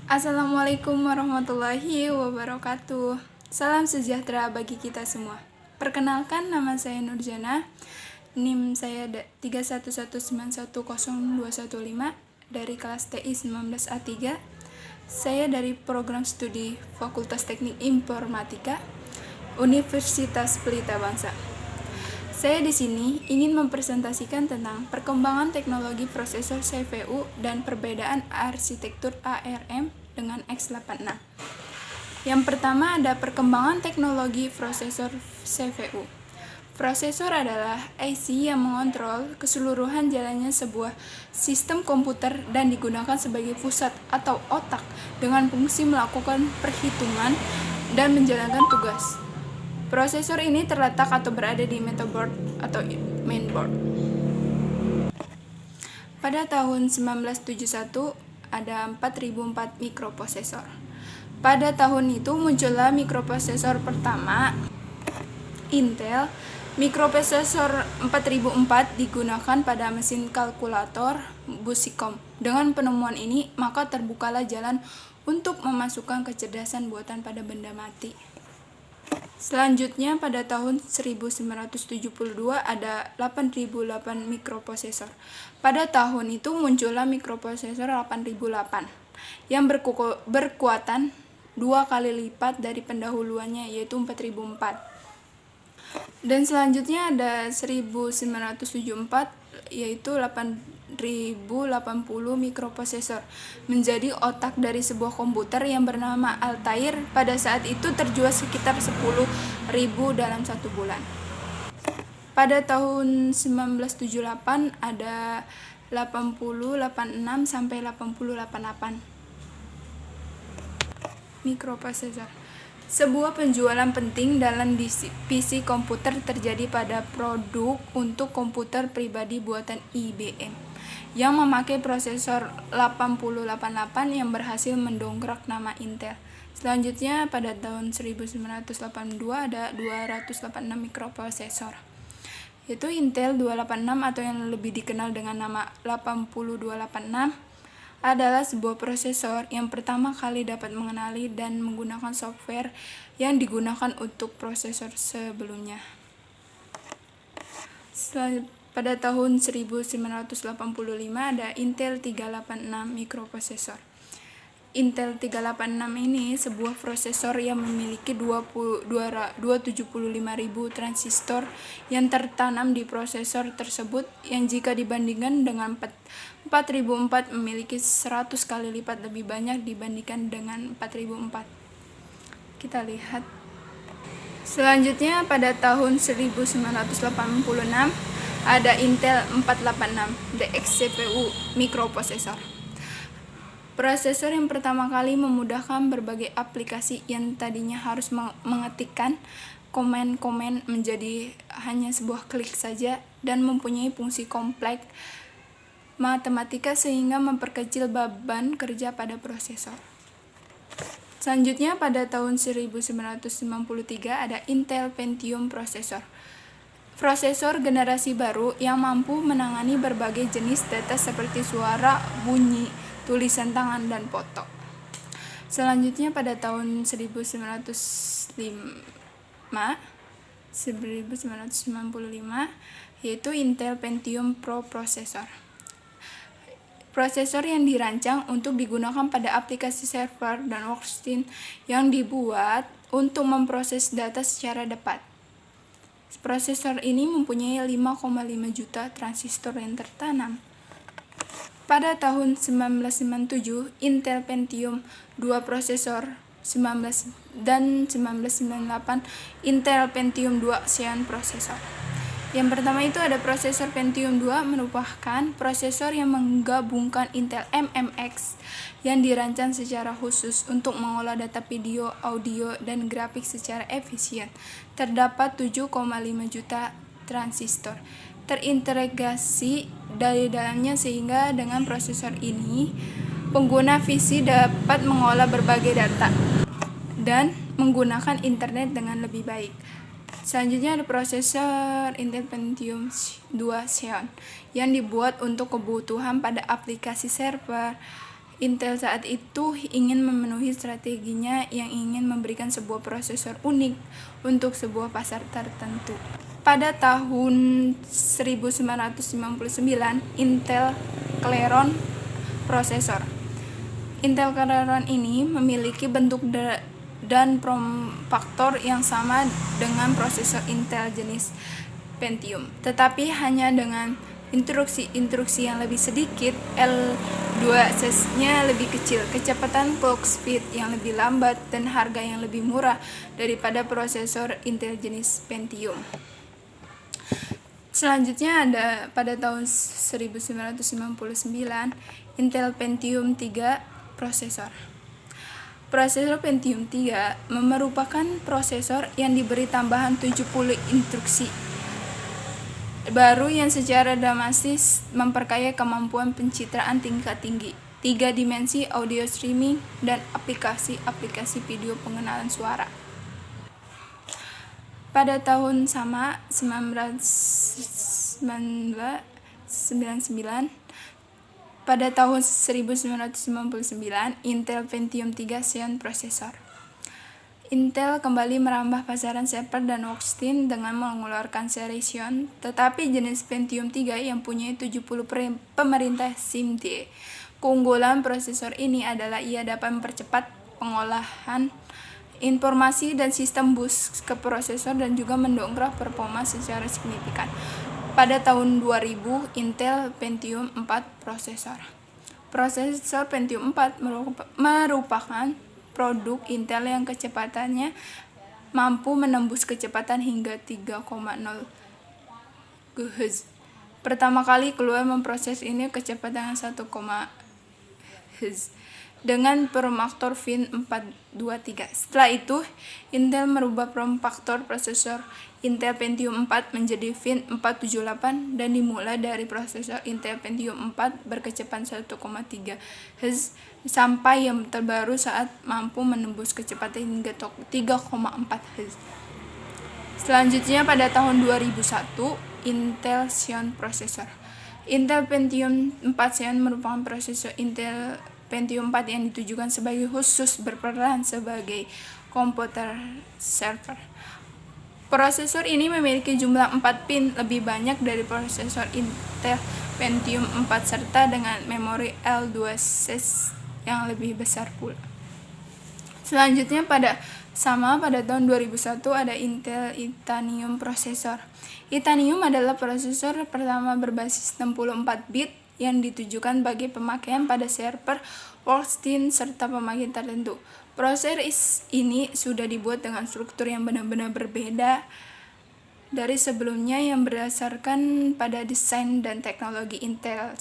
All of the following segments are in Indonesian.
Assalamualaikum warahmatullahi wabarakatuh. Salam sejahtera bagi kita semua. Perkenalkan, nama saya Nurjana. NIM saya 311910215 dari kelas TI 19A3. Saya dari program studi Fakultas Teknik Informatika Universitas Pelita Bangsa. Saya di sini ingin mempresentasikan tentang perkembangan teknologi prosesor CPU dan perbedaan arsitektur ARM dengan x86. Yang pertama ada perkembangan teknologi prosesor CPU. Prosesor adalah IC yang mengontrol keseluruhan jalannya sebuah sistem komputer dan digunakan sebagai pusat atau otak dengan fungsi melakukan perhitungan dan menjalankan tugas. Prosesor ini terletak atau berada di motherboard atau mainboard. Pada tahun 1971 ada 4004 mikroprosesor. Pada tahun itu muncullah mikroprosesor pertama Intel. Mikroprosesor 4004 digunakan pada mesin kalkulator Busicom. Dengan penemuan ini, maka terbukalah jalan untuk memasukkan kecerdasan buatan pada benda mati. Selanjutnya pada tahun 1972 ada 8008 mikroprosesor. Pada tahun itu muncullah mikroprosesor 8008 yang berkuatan 2 kali lipat dari pendahuluannya, yaitu 4004. Dan selanjutnya ada 1974 yaitu 8080 mikroprosesor, menjadi otak dari sebuah komputer yang bernama Altair. Pada saat itu terjual sekitar 10.000 dalam satu bulan. Pada tahun 1978 ada 8086 sampai 8088 mikroprosesor. Sebuah penjualan penting dalam PC komputer terjadi pada produk untuk komputer pribadi buatan IBM yang memakai prosesor 8088 yang berhasil mendongkrak nama Intel. Selanjutnya pada tahun 1982 ada 286 mikroprosesor, yaitu Intel 286 atau yang lebih dikenal dengan nama 80286 adalah sebuah prosesor yang pertama kali dapat mengenali dan menggunakan software yang digunakan untuk prosesor sebelumnya. Pada tahun 1985 ada Intel 386 mikroprosesor. Intel 386 ini sebuah prosesor yang memiliki 275.000 transistor yang tertanam di prosesor tersebut, yang jika dibandingkan dengan 4004 memiliki 100 kali lipat lebih banyak dibandingkan dengan 4004. Kita lihat. Selanjutnya pada tahun 1986 ada Intel 486 DX CPU mikroprosesor. Prosesor yang pertama kali memudahkan berbagai aplikasi yang tadinya harus mengetikkan komen-komen menjadi hanya sebuah klik saja, dan mempunyai fungsi kompleks matematika sehingga memperkecil beban kerja pada prosesor. Selanjutnya pada tahun 1993 ada Intel Pentium prosesor. Prosesor generasi baru yang mampu menangani berbagai jenis data seperti suara, bunyi, tulisan tangan, dan foto. Selanjutnya pada tahun 1995 yaitu Intel Pentium Pro prosesor. Prosesor yang dirancang untuk digunakan pada aplikasi server dan workstation yang dibuat untuk memproses data secara cepat. Prosesor ini mempunyai 5,5 juta transistor yang tertanam. Pada tahun 1997, Intel Pentium 2 prosesor, dan 1998 Intel Pentium 2 Xeon prosesor. Yang pertama itu ada prosesor Pentium 2, merupakan prosesor yang menggabungkan Intel MMX yang dirancang secara khusus untuk mengolah data video, audio, dan grafik secara efisien. Terdapat 7,5 juta transistor terintegrasi dari dalamnya, sehingga dengan prosesor ini pengguna PC dapat mengolah berbagai data dan menggunakan internet dengan lebih baik. Selanjutnya ada prosesor Intel Pentium 2 Xeon yang dibuat untuk kebutuhan pada aplikasi server Intel saat itu ingin memenuhi strateginya yang ingin memberikan sebuah prosesor unik untuk sebuah pasar tertentu. Pada tahun 1959, Intel Celeron prosesor. Intel Celeron ini memiliki bentuk dan form faktor yang sama dengan prosesor Intel jenis Pentium, tetapi hanya dengan instruksi yang lebih sedikit, L2-nya lebih kecil, kecepatan clock speed yang lebih lambat, dan harga yang lebih murah daripada prosesor Intel jenis Pentium. Selanjutnya ada pada tahun 1999, Intel Pentium 3 prosesor. Prosesor Pentium 3 merupakan prosesor yang diberi tambahan 70 instruksi baru yang secara dramatis memperkaya kemampuan pencitraan tingkat tinggi, 3 dimensi audio streaming, dan aplikasi-aplikasi video pengenalan suara. Pada tahun sama, 1999, pada tahun 1999, Intel Pentium 3 Xeon prosesor. Intel kembali merambah pasaran server dan workstation dengan mengeluarkan seri Xeon, tetapi jenis Pentium 3 yang punya 70 pemerintah SIMD. Keunggulan prosesor ini adalah ia dapat mempercepat pengolahan informasi dan sistem bus ke prosesor dan juga mendongkrak performa secara signifikan. Pada tahun 2000, Intel Pentium 4 prosesor. Prosesor Pentium 4 merupakan produk Intel yang kecepatannya mampu menembus kecepatan hingga 3,0 GHz. Pertama kali keluar memproses ini kecepatan 1, GHz dengan form faktor Fin 423. Setelah itu, Intel merubah form faktor prosesor Intel Pentium 4 menjadi Fin 478 dan dimulai dari prosesor Intel Pentium 4 berkecepatan 1,3 GHz sampai yang terbaru saat mampu menembus kecepatan hingga 3,4 GHz. Selanjutnya pada tahun 2001, Intel Xeon prosesor. Intel Pentium 4 Xeon merupakan prosesor Intel Pentium 4 yang ditujukan sebagai khusus berperan sebagai komputer server. Prosesor ini memiliki jumlah 4 pin lebih banyak dari prosesor Intel Pentium 4 serta dengan memori L2-SES yang lebih besar pula. Selanjutnya pada tahun 2001 ada Intel Itanium prosesor. Itanium adalah prosesor pertama berbasis 64 bit yang ditujukan bagi pemakaian pada server, workstation, serta pemakaian tertentu. Prosesor ini sudah dibuat dengan struktur yang benar-benar berbeda dari sebelumnya yang berdasarkan pada desain dan teknologi Intel.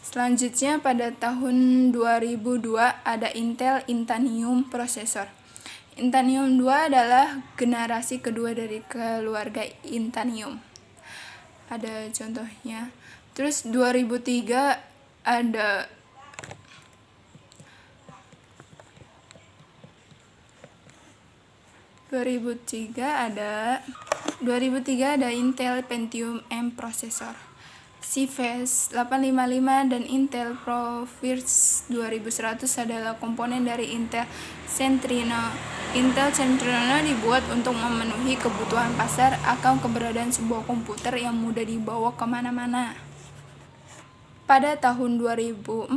Selanjutnya pada tahun 2002 ada Intel Itanium prosesor. Itanium 2 adalah generasi kedua dari keluarga Itanium. Ada contohnya. Terus 2003 ada Intel Pentium M prosesor. CVS 855 dan Intel ProVirs 2100 adalah komponen dari Intel Centrino. Intel Centrino dibuat untuk memenuhi kebutuhan pasar akan keberadaan sebuah komputer yang mudah dibawa kemana-mana. Pada tahun 2004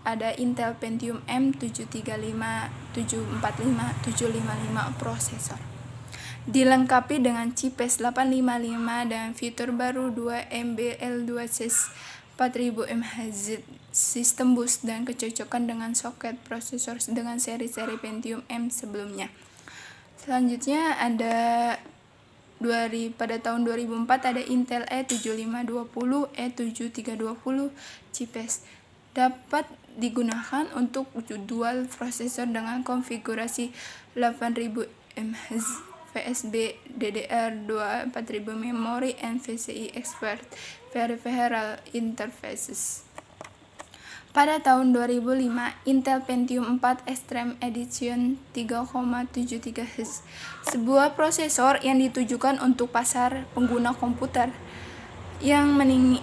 ada Intel Pentium M735, 745, 755 prosesor. Dilengkapi dengan chipset 855 dan fitur baru 2MB L2-SES 4000 MHz, sistem bus, dan kecocokan dengan soket prosesor dengan seri-seri Pentium M sebelumnya. Selanjutnya ada pada tahun 2004 ada Intel E7520, E7320 chipset dapat digunakan untuk dual prosesor dengan konfigurasi 8000 MHz, VSB, DDR2, 4000 memori, NVCI Expert Peripheral Interfaces. Pada tahun 2005, Intel Pentium 4 Extreme Edition 3,73 Hz, sebuah prosesor yang ditujukan untuk pasar pengguna komputer yang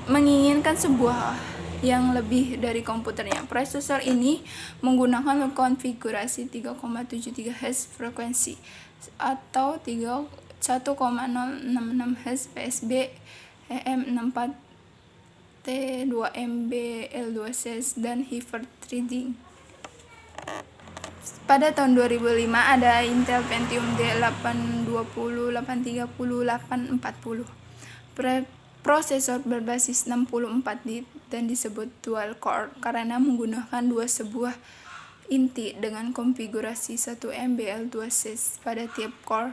menginginkan sebuah yang lebih dari komputernya. Prosesor ini menggunakan konfigurasi 3,73 Hz frekuensi atau 1,066 Hz PSB EM64 T2MB L2CS dan hyperthreading. Pada tahun 2005 ada Intel Pentium D820, 830, 840. Prosesor berbasis 64 bit dan disebut dual core karena menggunakan sebuah inti dengan konfigurasi 1 MB/L2CS pada tiap core,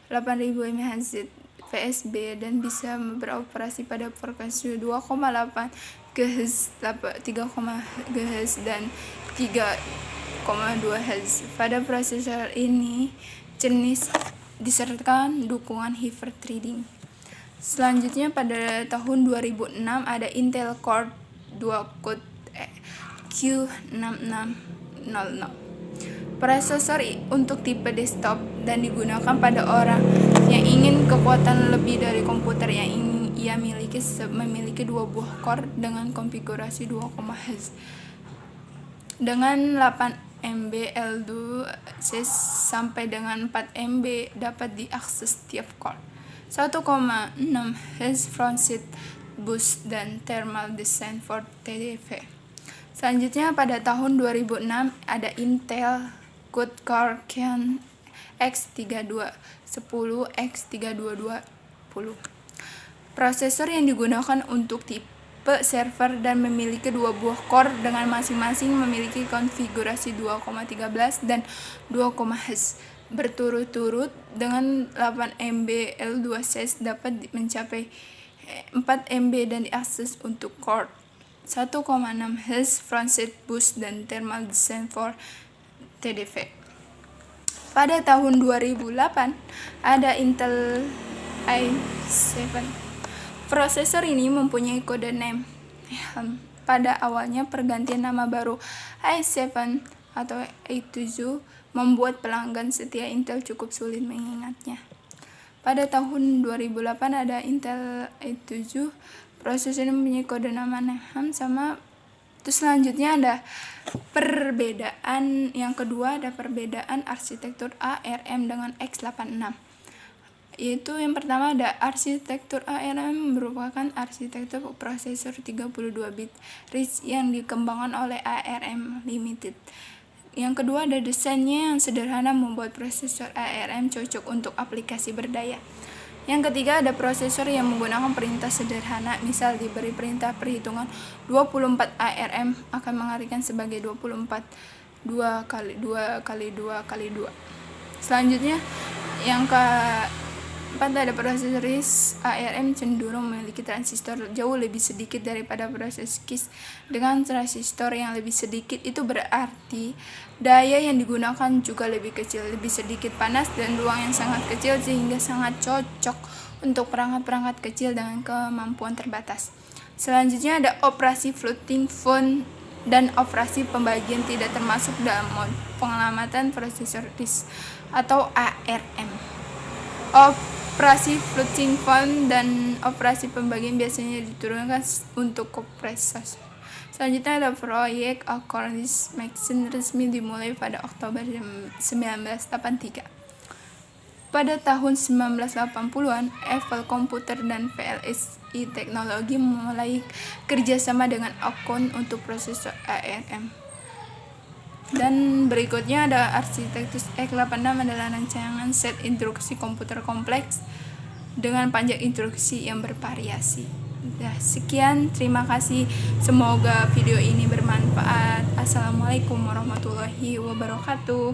8000 MHz PSB dan bisa beroperasi pada frekuensi 2,8 GHz, 3, GHz dan 3,2 Hz. Pada prosesor ini jenis disertakan dukungan hyperthreading. Selanjutnya pada tahun 2006 ada Intel Core dual-core Q6600. Prosesor untuk tipe desktop dan digunakan pada orang yang ingin kekuatan lebih dari komputer yang ia memiliki 2 buah core dengan konfigurasi 2, Hz. Dengan 8 MB L2CS sampai dengan 4 MB dapat diakses tiap core. 1,6 Hz front-seat boost dan thermal design for TDV. Selanjutnya pada tahun 2006 ada Intel Quad-Core Xeon X3210, X3220. Prosesor yang digunakan untuk tipe server dan memiliki 2 buah core dengan masing-masing memiliki konfigurasi 2,13 dan 2, Hz berturut-turut. Dengan 8 MB L2CS dapat mencapai 4 MB dan diakses untuk core, 1,6 Hz front-seat boost dan thermal design for TDV. Pada tahun 2008 ada Intel i7. Prosesor ini mempunyai kode name Helm. Pada awalnya pergantian nama baru i7 atau i7 membuat pelanggan setia Intel cukup sulit mengingatnya. Pada tahun 2008 ada Intel i7. Prosesor ini mempunyai kode nama Helm sama. Terus selanjutnya ada perbedaan yang kedua, ada perbedaan arsitektur ARM dengan x86. Yaitu yang pertama ada arsitektur ARM merupakan arsitektur prosesor 32 bit RISC yang dikembangkan oleh ARM Limited. Yang kedua ada desainnya yang sederhana membuat prosesor ARM cocok untuk aplikasi berdaya. Yang ketiga ada prosesor yang menggunakan perintah sederhana, misal diberi perintah perhitungan 24 ARM akan mengartikan sebagai 24 2 kali 2 kali 2 kali 2. Selanjutnya yang keempat ada prosesor RISC. ARM cenderung memiliki transistor jauh lebih sedikit daripada proses KISS. Dengan transistor yang lebih sedikit itu berarti daya yang digunakan juga lebih kecil, lebih sedikit panas dan ruang yang sangat kecil sehingga sangat cocok untuk perangkat-perangkat kecil dengan kemampuan terbatas. Selanjutnya ada operasi floating point dan operasi pembagian tidak termasuk dalam mode pengamatan prosesor RISC atau ARM. Operasi floating point dan operasi pembagian biasanya diturunkan untuk kompresor. Selanjutnya ada proyek Alchorist Maxine resmi dimulai pada Oktober 1983. Pada tahun 1980-an, Apple Computer dan VLSI Teknologi memulai kerjasama dengan Ocon untuk prosesor ARM. Dan berikutnya ada arsitektur x86 adalah rancangan set instruksi komputer kompleks dengan panjang instruksi yang bervariasi. Sekian, terima kasih. Semoga video ini bermanfaat. Assalamualaikum warahmatullahi wabarakatuh.